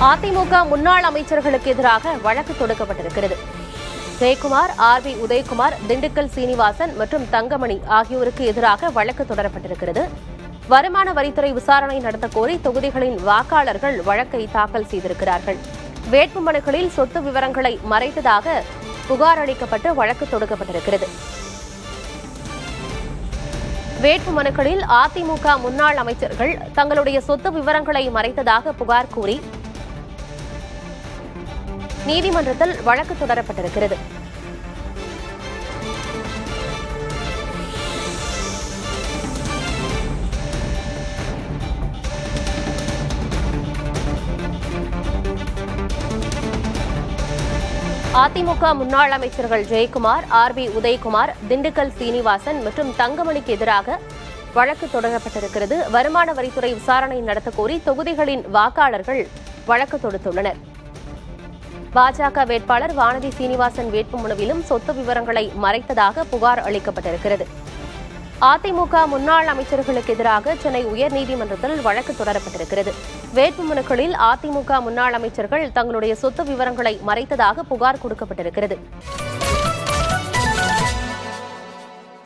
அதிமுக முன்னாள் அமைச்சர்களுக்கு எதிராக வழக்கு தொடுக்கப்பட்டிருக்கிறது. ஜெயக்குமார், ஆர்.பி. உதயகுமார், திண்டுக்கல் சீனிவாசன் மற்றும் தங்கமணி ஆகியோருக்கு எதிராக வழக்கு தொடரப்பட்டிருக்கிறது. வருமான வரித்துறை விசாரணை நடத்த கோரி தொகுதிகளின் வாக்காளர்கள் வழக்கை தாக்கல் செய்திருக்கிறார்கள். வேட்புமனுக்களில் சொத்து விவரங்களை மறைத்ததாக புகார் அளிக்கப்பட்டு வழக்கு தொடுக்கப்பட்டிருக்கிறது. வேட்புமனுக்களில் அதிமுக முன்னாள் அமைச்சர்கள் தங்களுடைய சொத்து விவரங்களை மறைத்ததாக புகார் கூறி நீதிமன்றத்தில் வழக்கு தொடரப்பட்டிருக்கிறது. அதிமுக முன்னாள் அமைச்சர்கள் ஜெயக்குமார், ஆர்.பி. உதயகுமார், திண்டுக்கல் சீனிவாசன் மற்றும் தங்கமணிக்கு எதிராக வழக்கு தொடரப்பட்டிருக்கிறது. வருமான வரித்துறை விசாரணை நடத்த கோரி தொகுதிகளின் வாக்காளர்கள் வழக்கு தொடுத்துள்ளனர். பாஜக வேட்பாளர் வானதி சீனிவாசன் வேட்புமனுவிலும் சொத்து விவரங்களை மறைத்ததாக புகார் அளிக்கப்பட்டிருக்கிறது. அதிமுக முன்னாள் அமைச்சர்களுக்கு எதிராக சென்னை உயர்நீதிமன்றத்தில் வழக்கு தொடரப்பட்டிருக்கிறது. வேட்புமனுக்களில் அதிமுக முன்னாள் அமைச்சர்கள் தங்களுடைய சொத்து விவரங்களை மறைத்ததாக புகார் கொடுக்கப்பட்டிருக்கிறது.